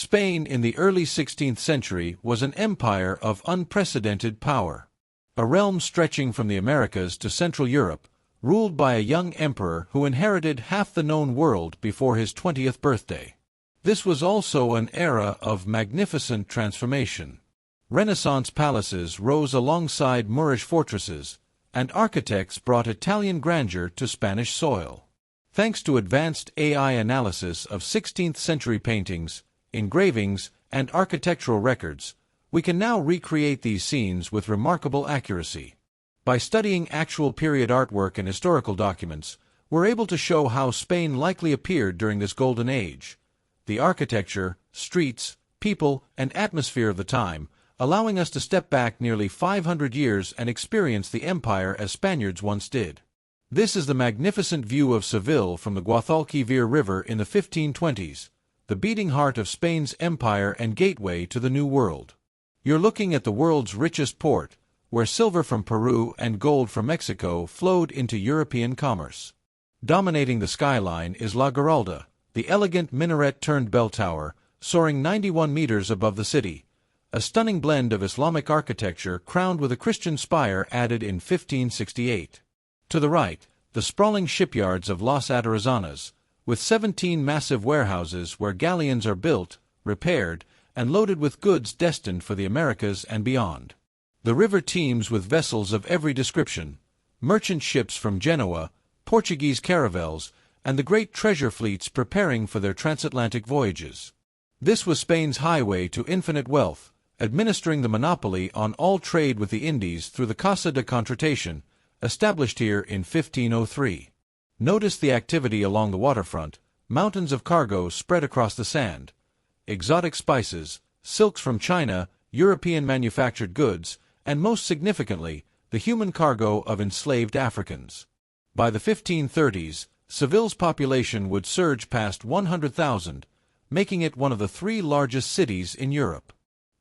Spain in the early 16th century was an empire of unprecedented power. A realm stretching from the Americas to Central Europe, ruled by a young emperor who inherited half the known world before his 20th birthday. This was also an era of magnificent transformation. Renaissance palaces rose alongside Moorish fortresses, and architects brought Italian grandeur to Spanish soil. Thanks to advanced AI analysis of 16th-century paintings, engravings, and architectural records, we can now recreate these scenes with remarkable accuracy. By studying actual period artwork and historical documents, we're able to show how Spain likely appeared during this golden age. The architecture, streets, people, and atmosphere of the time, allowing us to step back nearly 500 years and experience the empire as Spaniards once did. This is the magnificent view of Seville from the Guadalquivir River in the 1520s, the beating heart of Spain's empire and gateway to the New World. You're looking at the world's richest port, where silver from Peru and gold from Mexico flowed into European commerce. Dominating the skyline is La Giralda, the elegant minaret-turned bell tower, soaring 91 meters above the city, a stunning blend of Islamic architecture crowned with a Christian spire added in 1568. To the right, the sprawling shipyards of Las Atarazanas, with 17 massive warehouses where galleons are built, repaired, and loaded with goods destined for the Americas and beyond. The river teems with vessels of every description, merchant ships from Genoa, Portuguese caravels, and the great treasure fleets preparing for their transatlantic voyages. This was Spain's highway to infinite wealth, administering the monopoly on all trade with the Indies through the Casa de Contratación, established here in 1503. Notice the activity along the waterfront, mountains of cargo spread across the sand, exotic spices, silks from China, European manufactured goods, and most significantly, the human cargo of enslaved Africans. By the 1530s, Seville's population would surge past 100,000, making it one of the 3 largest cities in Europe.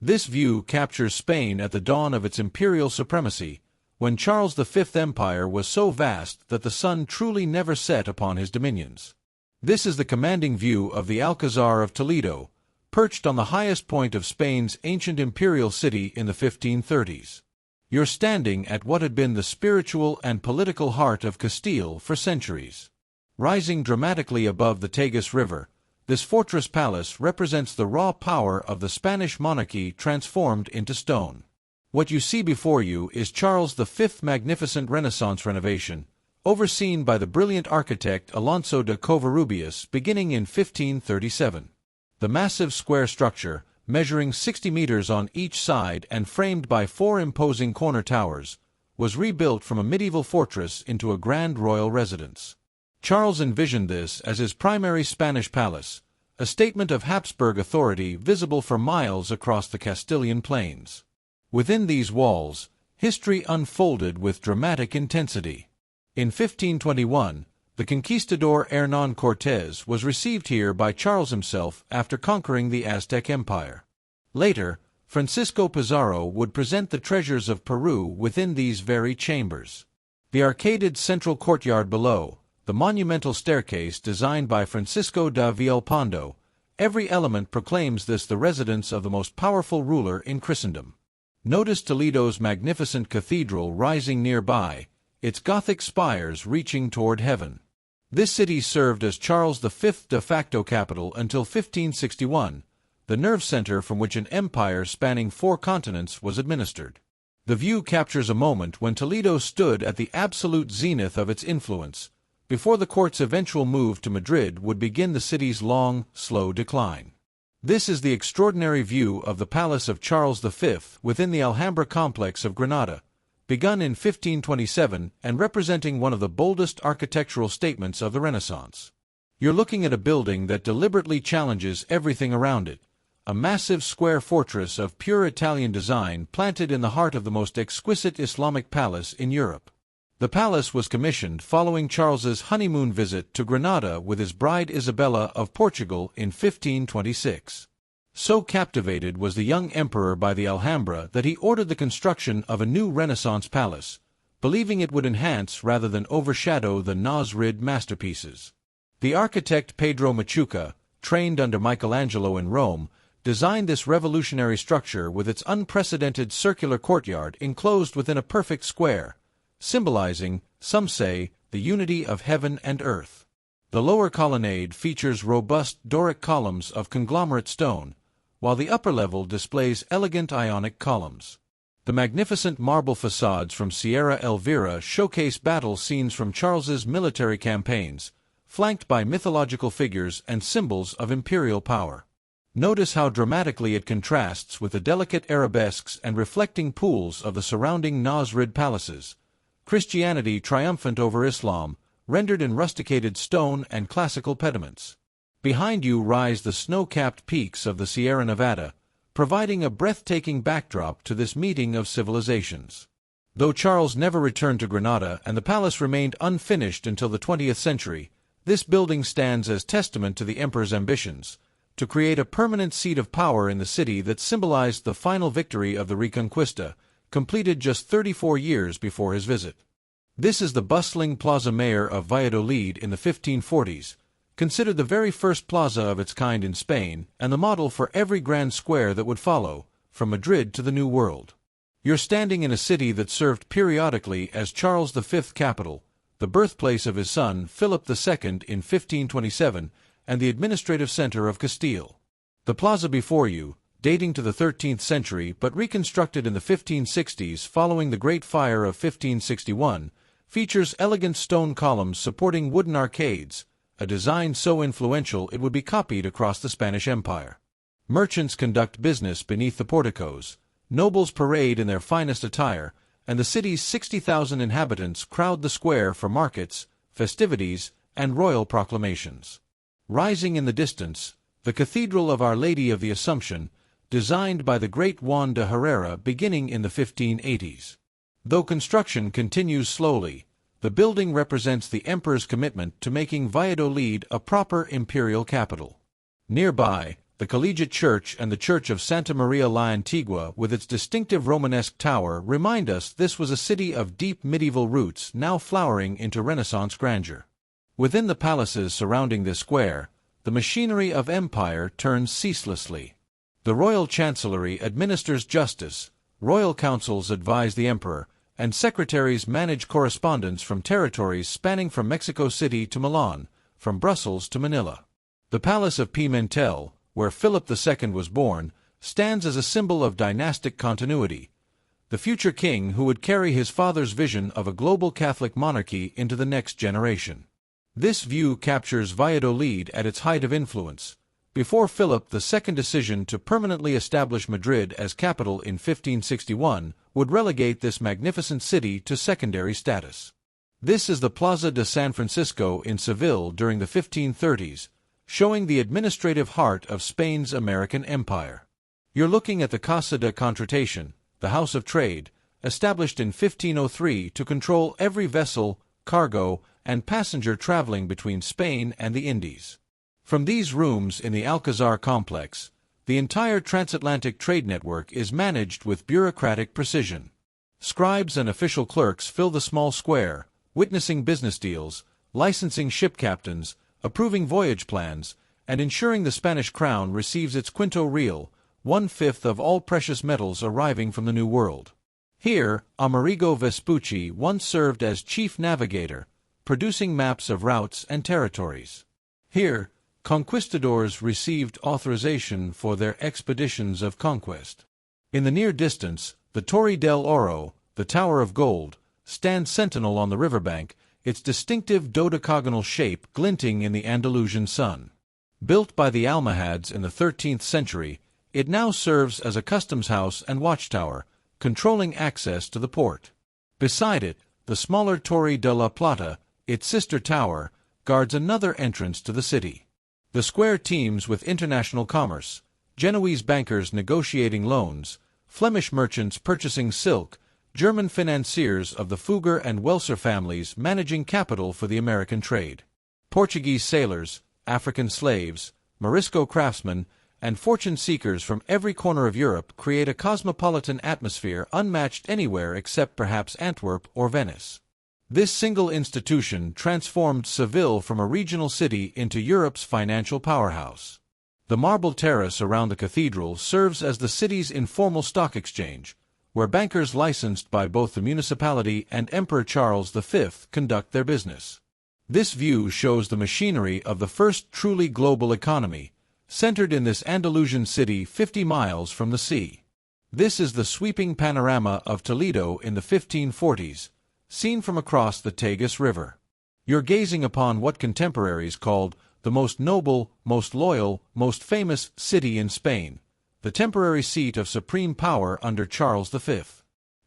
This view captures Spain at the dawn of its imperial supremacy, when Charles V's empire was so vast that the sun truly never set upon his dominions. This is the commanding view of the Alcazar of Toledo, perched on the highest point of Spain's ancient imperial city in the 1530s. You're standing at what had been the spiritual and political heart of Castile for centuries. Rising dramatically above the Tagus River, this fortress palace represents the raw power of the Spanish monarchy transformed into stone. What you see before you is Charles V's magnificent Renaissance renovation, overseen by the brilliant architect Alonso de Covarrubias beginning in 1537. The massive square structure, measuring 60 meters on each side and framed by 4 imposing corner towers, was rebuilt from a medieval fortress into a grand royal residence. Charles envisioned this as his primary Spanish palace, a statement of Habsburg authority visible for miles across the Castilian plains. Within these walls, history unfolded with dramatic intensity. In 1521, the conquistador Hernán Cortés was received here by Charles himself after conquering the Aztec Empire. Later, Francisco Pizarro would present the treasures of Peru within these very chambers. The arcaded central courtyard below, the monumental staircase designed by Francisco de Villalpando, every element proclaims this the residence of the most powerful ruler in Christendom. Notice Toledo's magnificent cathedral rising nearby, its Gothic spires reaching toward heaven. This city served as Charles V's de facto capital until 1561, the nerve center from which an empire spanning 4 continents was administered. The view captures a moment when Toledo stood at the absolute zenith of its influence, before the court's eventual move to Madrid would begin the city's long, slow decline. This is the extraordinary view of the Palace of Charles V within the Alhambra complex of Granada, begun in 1527 and representing one of the boldest architectural statements of the Renaissance. You're looking at a building that deliberately challenges everything around it, a massive square fortress of pure Italian design planted in the heart of the most exquisite Islamic palace in Europe. The palace was commissioned following Charles's honeymoon visit to Granada with his bride Isabella of Portugal in 1526. So captivated was the young emperor by the Alhambra that he ordered the construction of a new Renaissance palace, believing it would enhance rather than overshadow the Nasrid masterpieces. The architect Pedro Machuca, trained under Michelangelo in Rome, designed this revolutionary structure with its unprecedented circular courtyard enclosed within a perfect square, symbolizing, some say, the unity of heaven and earth. The lower colonnade features robust Doric columns of conglomerate stone, while the upper level displays elegant Ionic columns. The magnificent marble facades from Sierra Elvira showcase battle scenes from Charles's military campaigns, flanked by mythological figures and symbols of imperial power. Notice how dramatically it contrasts with the delicate arabesques and reflecting pools of the surrounding Nasrid palaces, Christianity triumphant over Islam, rendered in rusticated stone and classical pediments. Behind you rise the snow-capped peaks of the Sierra Nevada, providing a breathtaking backdrop to this meeting of civilizations. Though Charles never returned to Granada and the palace remained unfinished until the 20th century, this building stands as testament to the emperor's ambitions to create a permanent seat of power in the city that symbolized the final victory of the Reconquista, completed just 34 years before his visit. This is the bustling Plaza Mayor of Valladolid in the 1540s, considered the very first plaza of its kind in Spain and the model for every grand square that would follow, from Madrid to the New World. You're standing in a city that served periodically as Charles V's capital, the birthplace of his son Philip II in 1527, and the administrative center of Castile. The plaza before you, dating to the 13th century but reconstructed in the 1560s following the Great Fire of 1561, features elegant stone columns supporting wooden arcades, a design so influential it would be copied across the Spanish Empire. Merchants conduct business beneath the porticos, nobles parade in their finest attire, and the city's 60,000 inhabitants crowd the square for markets, festivities, and royal proclamations. Rising in the distance, the Cathedral of Our Lady of the Assumption, designed by the great Juan de Herrera beginning in the 1580s. Though construction continues slowly, the building represents the emperor's commitment to making Valladolid a proper imperial capital. Nearby, the Collegiate Church and the Church of Santa Maria la Antigua with its distinctive Romanesque tower remind us this was a city of deep medieval roots now flowering into Renaissance grandeur. Within the palaces surrounding this square, the machinery of empire turns ceaselessly. The royal chancellery administers justice, royal councils advise the emperor, and secretaries manage correspondence from territories spanning from Mexico City to Milan, from Brussels to Manila. The Palace of Pimentel, where Philip II was born, stands as a symbol of dynastic continuity, the future king who would carry his father's vision of a global Catholic monarchy into the next generation. This view captures Valladolid at its height of influence, before Philip II's decision to permanently establish Madrid as capital in 1561 would relegate this magnificent city to secondary status. This is the Plaza de San Francisco in Seville during the 1530s, showing the administrative heart of Spain's American empire. You're looking at the Casa de Contratación, the House of Trade, established in 1503 to control every vessel, cargo, and passenger traveling between Spain and the Indies. From these rooms in the Alcazar complex, the entire transatlantic trade network is managed with bureaucratic precision. Scribes and official clerks fill the small square, witnessing business deals, licensing ship captains, approving voyage plans, and ensuring the Spanish crown receives its quinto real, 1/5 of all precious metals arriving from the New World. Here, Amerigo Vespucci once served as chief navigator, producing maps of routes and territories. Here, conquistadors received authorization for their expeditions of conquest. In the near distance, the Torre del Oro, the Tower of Gold, stands sentinel on the riverbank, its distinctive dodecagonal shape glinting in the Andalusian sun. Built by the Almohads in the 13th century, it now serves as a customs house and watchtower, controlling access to the port. Beside it, the smaller Torre de la Plata, its sister tower, guards another entrance to the city. The square teems with international commerce, Genoese bankers negotiating loans, Flemish merchants purchasing silk, German financiers of the Fugger and Welser families managing capital for the American trade. Portuguese sailors, African slaves, Morisco craftsmen, and fortune seekers from every corner of Europe create a cosmopolitan atmosphere unmatched anywhere except perhaps Antwerp or Venice. This single institution transformed Seville from a regional city into Europe's financial powerhouse. The marble terrace around the cathedral serves as the city's informal stock exchange, where bankers licensed by both the municipality and Emperor Charles V conduct their business. This view shows the machinery of the first truly global economy, centered in this Andalusian city 50 miles from the sea. This is the sweeping panorama of Toledo in the 1540s, seen from across the Tagus River. You're gazing upon what contemporaries called the most noble, most loyal, most famous city in Spain, the temporary seat of supreme power under Charles V.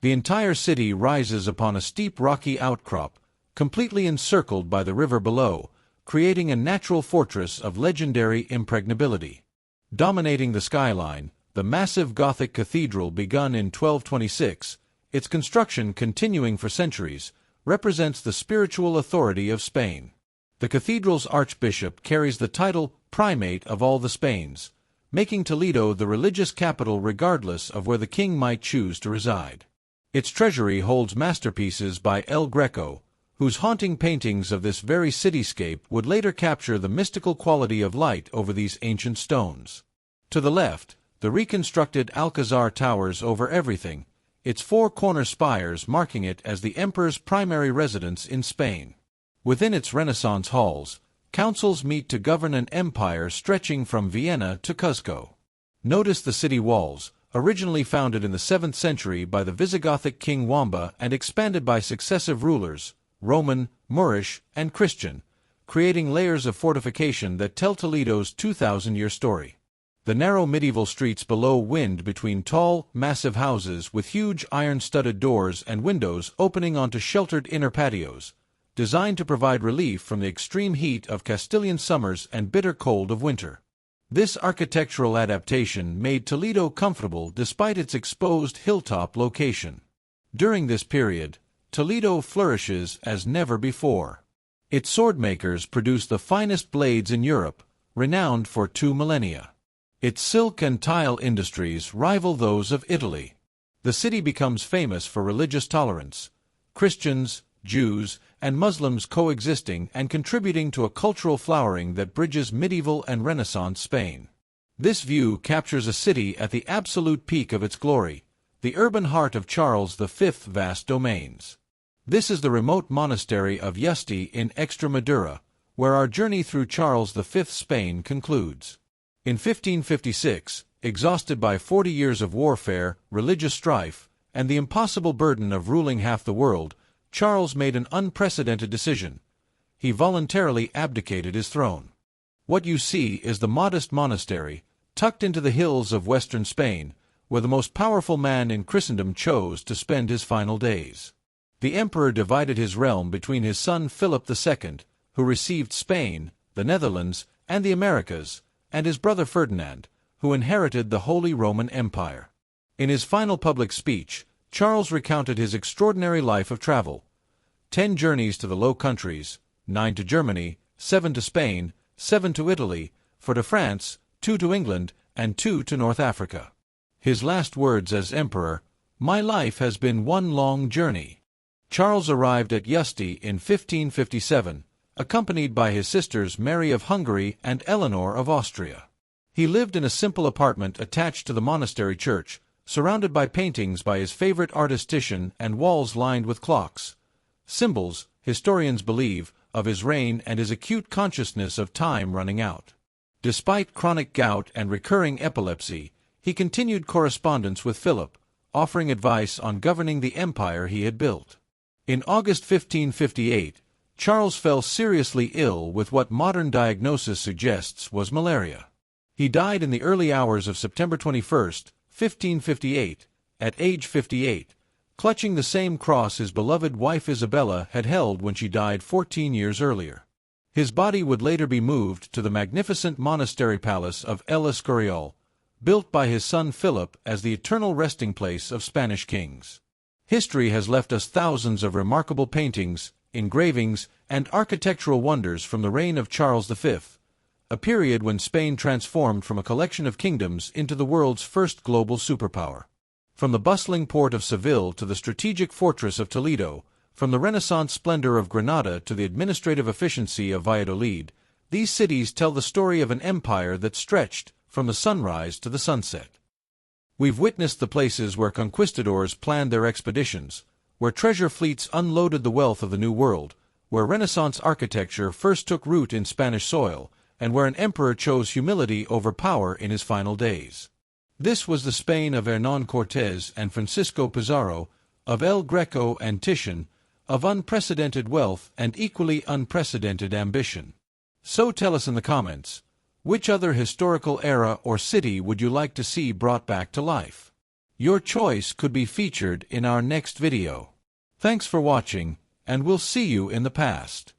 The entire city rises upon a steep rocky outcrop, completely encircled by the river below, creating a natural fortress of legendary impregnability. Dominating the skyline, the massive Gothic cathedral begun in 1226, its construction continuing for centuries, represents the spiritual authority of Spain. The cathedral's archbishop carries the title Primate of all the Spains, making Toledo the religious capital regardless of where the king might choose to reside. Its treasury holds masterpieces by El Greco, whose haunting paintings of this very cityscape would later capture the mystical quality of light over these ancient stones. To the left, the reconstructed Alcazar towers over everything, its four corner spires marking it as the emperor's primary residence in Spain. Within its Renaissance halls, councils meet to govern an empire stretching from Vienna to Cuzco. Notice the city walls, originally founded in the 7th century by the Visigothic king Wamba and expanded by successive rulers, Roman, Moorish, and Christian, creating layers of fortification that tell Toledo's 2,000-year story. The narrow medieval streets below wind between tall, massive houses with huge iron-studded doors and windows opening onto sheltered inner patios, designed to provide relief from the extreme heat of Castilian summers and bitter cold of winter. This architectural adaptation made Toledo comfortable despite its exposed hilltop location. During this period, Toledo flourishes as never before. Its swordmakers produce the finest blades in Europe, renowned for 2 millennia. Its silk and tile industries rival those of Italy. The city becomes famous for religious tolerance, Christians, Jews, and Muslims coexisting and contributing to a cultural flowering that bridges medieval and Renaissance Spain. This view captures a city at the absolute peak of its glory, the urban heart of Charles V's vast domains. This is the remote monastery of Yuste in Extremadura, where our journey through Charles V's Spain concludes. In 1556, exhausted by 40 years of warfare, religious strife, and the impossible burden of ruling half the world, Charles made an unprecedented decision. He voluntarily abdicated his throne. What you see is the modest monastery, tucked into the hills of western Spain, where the most powerful man in Christendom chose to spend his final days. The emperor divided his realm between his son Philip II, who received Spain, the Netherlands, and the Americas, and his brother Ferdinand, who inherited the Holy Roman Empire. In his final public speech, Charles recounted his extraordinary life of travel: 10 journeys to the Low Countries, 9 to Germany, 7 to Spain, 7 to Italy, 4 to France, 2 to England, and 2 to North Africa. His last words as emperor: "My life has been one long journey." Charles arrived at Yuste in 1557, accompanied by his sisters Mary of Hungary and Eleanor of Austria. He lived in a simple apartment attached to the monastery church, surrounded by paintings by his favorite artist Titian and walls lined with clocks, symbols, historians believe, of his reign and his acute consciousness of time running out. Despite chronic gout and recurring epilepsy, he continued correspondence with Philip, offering advice on governing the empire he had built. In August 1558, Charles fell seriously ill with what modern diagnosis suggests was malaria. He died in the early hours of September 21, 1558, at age 58, clutching the same cross his beloved wife Isabella had held when she died 14 years earlier. His body would later be moved to the magnificent monastery palace of El Escorial, built by his son Philip as the eternal resting place of Spanish kings. History has left us thousands of remarkable paintings, engravings, and architectural wonders from the reign of Charles V, a period when Spain transformed from a collection of kingdoms into the world's first global superpower. From the bustling port of Seville to the strategic fortress of Toledo, from the Renaissance splendor of Granada to the administrative efficiency of Valladolid, these cities tell the story of an empire that stretched from the sunrise to the sunset. We've witnessed the places where conquistadors planned their expeditions, where treasure fleets unloaded the wealth of the New World, where Renaissance architecture first took root in Spanish soil, and where an emperor chose humility over power in his final days. This was the Spain of Hernán Cortés and Francisco Pizarro, of El Greco and Titian, of unprecedented wealth and equally unprecedented ambition. So tell us in the comments, which other historical era or city would you like to see brought back to life? Your choice could be featured in our next video. Thanks for watching, and we'll see you in the past.